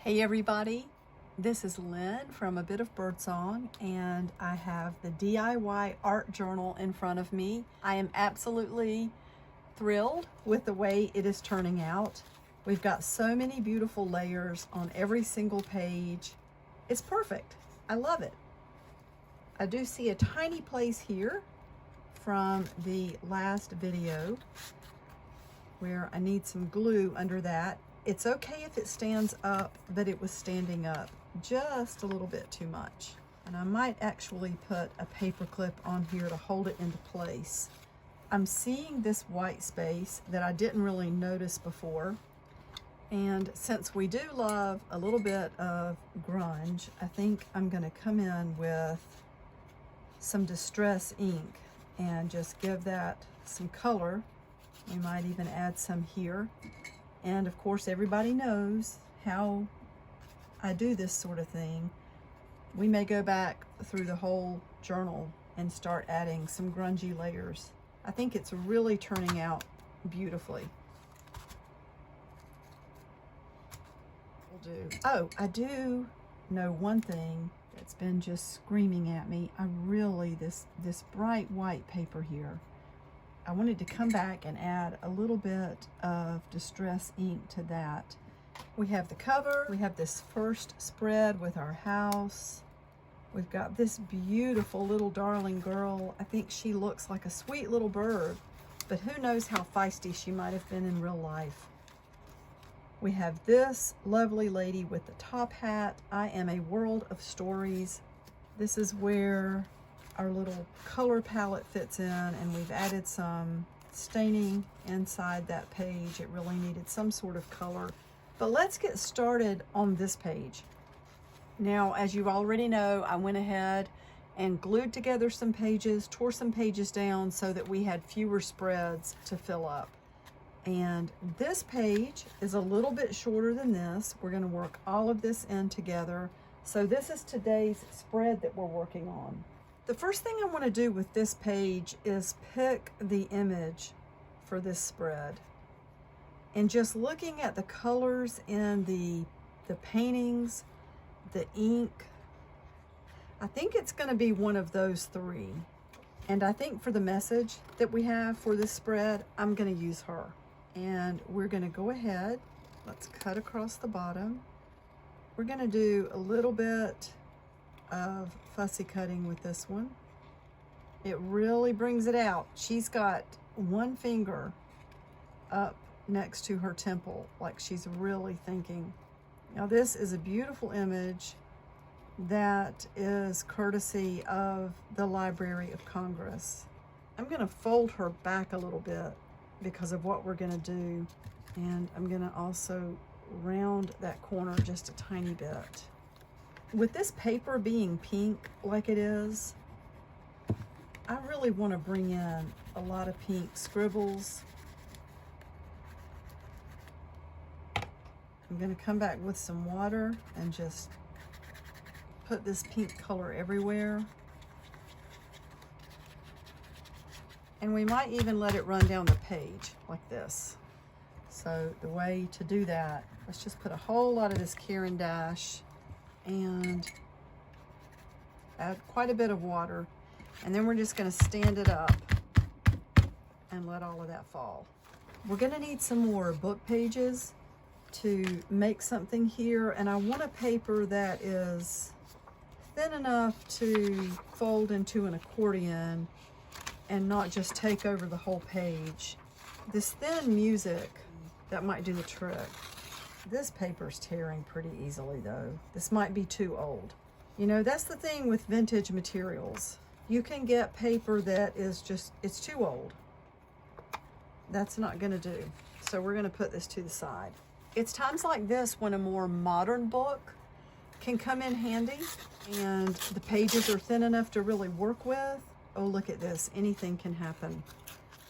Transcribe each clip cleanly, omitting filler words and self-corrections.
Hey everybody, this is Lynn from A Bit of Birdsong, and I have the DIY art journal in front of me. I am absolutely thrilled with the way it is turning out. We've got so many beautiful layers on every single page. It's perfect. I love it. I do see a tiny place here from the last video where I need some glue under that. It's okay if it stands up, but it was standing up just a little bit too much. And I might actually put a paper clip on here to hold it into place. I'm seeing this white space that I didn't really notice before. And since we do love a little bit of grunge, I think I'm gonna come in with some distress ink and just give that some color. We might even add some here. And of course, everybody knows how I do this sort of thing. We may go back through the whole journal and start adding some grungy layers. I think it's really turning out beautifully. We'll do. Oh, I do know one thing that's been just screaming at me. This bright white paper here, I wanted to come back and add a little bit of distress ink to that. We have the cover, we have this first spread with our house. We've got this beautiful little darling girl. I think she looks like a sweet little bird, but who knows how feisty she might have been in real life. We have this lovely lady with the top hat. I am a world of stories. This is where our little color palette fits in, and we've added some staining inside that page. It really needed some sort of color. But let's get started on this page. Now, as you already know, I went ahead and glued together some pages, tore some pages down so that we had fewer spreads to fill up. And this page is a little bit shorter than this. We're gonna work all of this in together. So this is today's spread that we're working on. The first thing I want to do with this page is pick the image for this spread. And just looking at the colors in the paintings, the ink, I think it's going to be one of those three. And I think for the message that we have for this spread, I'm going to use her. And we're going to go ahead, let's cut across the bottom. We're going to do a little bit of fussy cutting with this one. It really brings it out. She's got one finger up next to her temple, like she's really thinking. Now this is a beautiful image that is courtesy of the Library of Congress. I'm going to fold her back a little bit because of what we're going to do, and I'm going to also round that corner just a tiny bit. With this paper being pink like it is, I really want to bring in a lot of pink scribbles. I'm going to come back with some water and just put this pink color everywhere. And we might even let it run down the page like this. So the way to do that, let's just put a whole lot of this Caran d'Ache and add quite a bit of water, and then we're just going to stand it up and let all of that fall. We're going to need some more book pages to make something here, and I want a paper that is thin enough to fold into an accordion and not just take over the whole page. This thin music, that might do the trick. This paper's tearing pretty easily though. This might be too old. You know, that's the thing with vintage materials. You can get paper that is just, it's too old. That's not gonna do. So we're gonna put this to the side. It's times like this when a more modern book can come in handy and the pages are thin enough to really work with. Oh, look at this, anything can happen.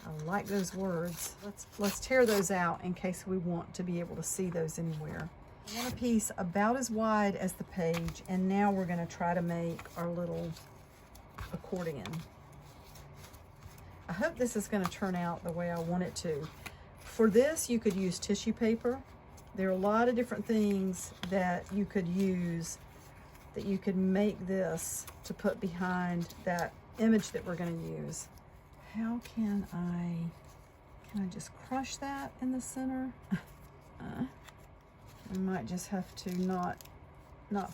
I like those words. Let's tear those out in case we want to be able to see those anywhere. I want a piece about as wide as the page, and now we're going to try to make our little accordion. I hope this is going to turn out the way I want it to. For this, you could use tissue paper. There are a lot of different things that you could use, that you could make this to put behind that image that we're going to use. How can I just crush that in the center? I might just have to not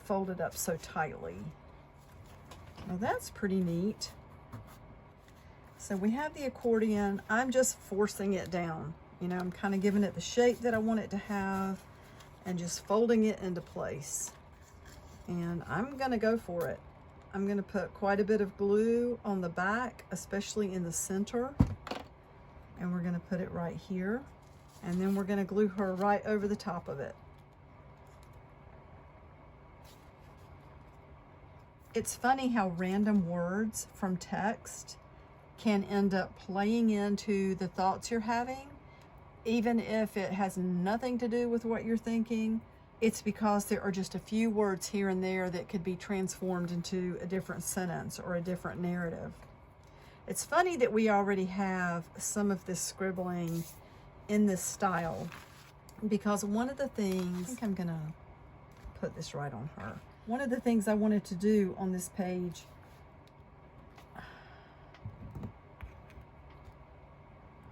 fold it up so tightly. Well, that's pretty neat. So we have the accordion. I'm just forcing it down. You know, I'm kind of giving it the shape that I want it to have and just folding it into place. And I'm gonna go for it. I'm gonna put quite a bit of glue on the back, especially in the center. And we're gonna put it right here. And then we're gonna glue her right over the top of it. It's funny how random words from text can end up playing into the thoughts you're having, even if it has nothing to do with what you're thinking. It's because there are just a few words here and there that could be transformed into a different sentence or a different narrative. It's funny that we already have some of this scribbling in this style, because one of the things, I think I'm gonna put this right on her. One of the things I wanted to do on this page,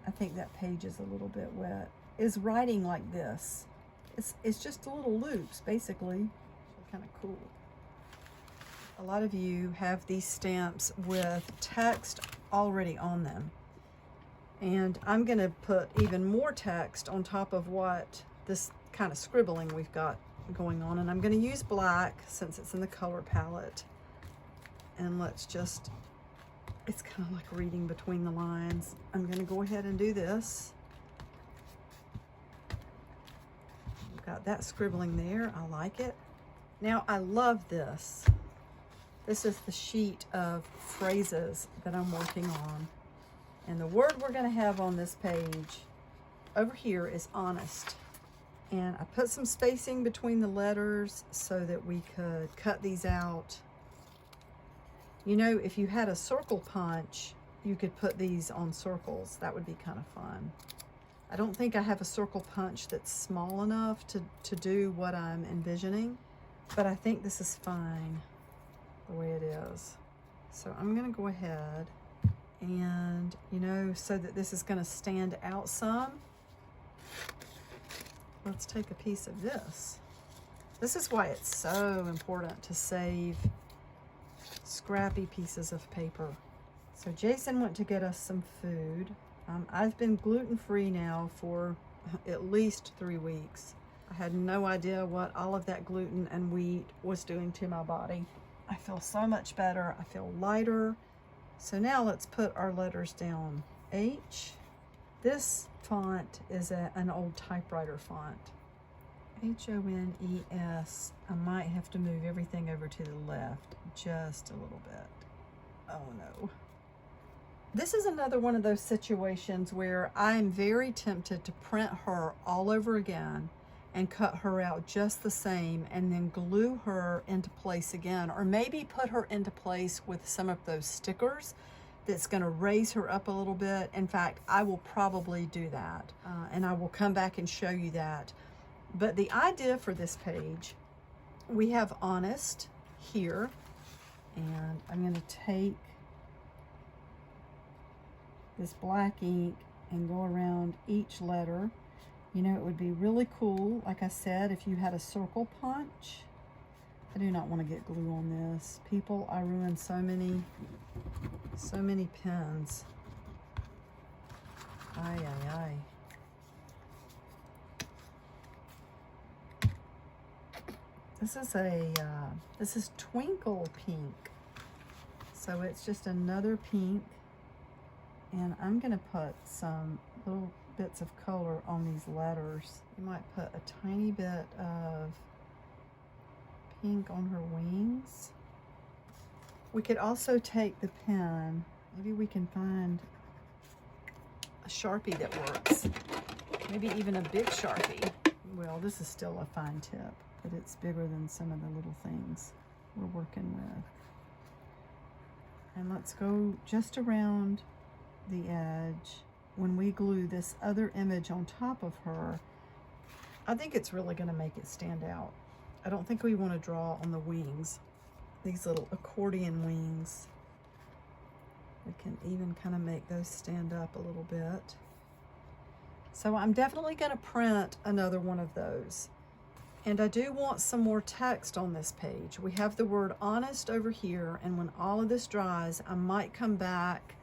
I think that page is a little bit wet, is writing like this. It's just a little loops, basically. Kind of cool. A lot of you have these stamps with text already on them. And I'm gonna put even more text on top of what this kind of scribbling we've got going on. And I'm gonna use black since it's in the color palette. And let's just, it's kind of like reading between the lines. I'm gonna go ahead and do this. Got that scribbling there. I like it. Now I love this. This is the sheet of phrases that I'm working on. And the word we're going to have on this page over here is honest. And I put some spacing between the letters so that we could cut these out. You know, if you had a circle punch, you could put these on circles. That would be kind of fun. I don't think I have a circle punch that's small enough to do what I'm envisioning, but I think this is fine the way it is. So I'm gonna go ahead and, you know, so that this is gonna stand out some, let's take a piece of this. This is why it's so important to save scrappy pieces of paper. So Jason went to get us some food. I've been gluten-free now for at least 3 weeks. I had no idea what all of that gluten and wheat was doing to my body. I feel so much better. I feel lighter. So now let's put our letters down. H. This font is an old typewriter font. H-O-N-E-S. I might have to move everything over to the left just a little bit. Oh no. This is another one of those situations where I'm very tempted to print her all over again and cut her out just the same and then glue her into place again, or maybe put her into place with some of those stickers that's going to raise her up a little bit. In fact, I will probably do that, and I will come back and show you that. But the idea for this page, we have honest here, and I'm going to take this black ink and go around each letter. You know, it would be really cool, like I said, if you had a circle punch. I do not want to get glue on this. People, I ruined so many pens. Ay, ay, ay. This is Twinkle Pink. So it's just another pink. And I'm going to put some little bits of color on these letters. You might put a tiny bit of pink on her wings. We could also take the pen. Maybe we can find a Sharpie that works. Maybe even a big Sharpie. Well, this is still a fine tip, but it's bigger than some of the little things we're working with. And let's go just around the edge. When we glue this other image on top of her, I think it's really going to make it stand out. I don't think we want to draw on the wings, these little accordion wings. We can even kind of make those stand up a little bit. So I'm definitely going to print another one of those. And I do want some more text on this page. We have the word honest over here, and when all of this dries, I might come back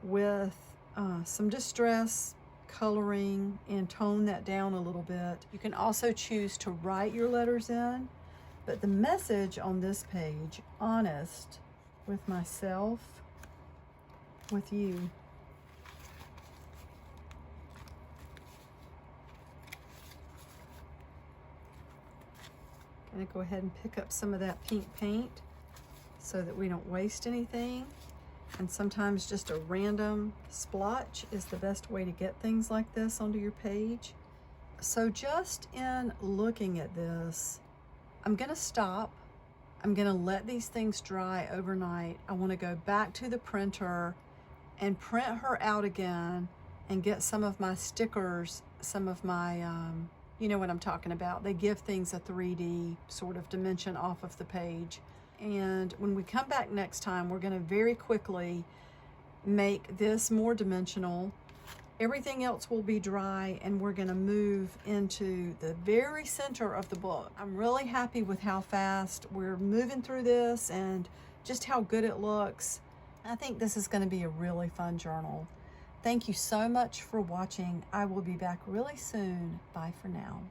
with some distress coloring and tone that down a little bit. You can also choose to write your letters in, but the message on this page, honest with myself, with you. I'm gonna go ahead and pick up some of that pink paint so that we don't waste anything. And sometimes just a random splotch is the best way to get things like this onto your page. So just in looking at this, I'm gonna stop. I'm gonna let these things dry overnight. I wanna go back to the printer and print her out again and get some of my stickers, some of my, you know what I'm talking about. They give things a 3D sort of dimension off of the page. And when we come back next time, we're going to very quickly make this more dimensional. Everything else will be dry, and we're going to move into the very center of the book. I'm really happy with how fast we're moving through this and just how good it looks. I think this is going to be a really fun journal. Thank you so much for watching. I will be back really soon. Bye for now.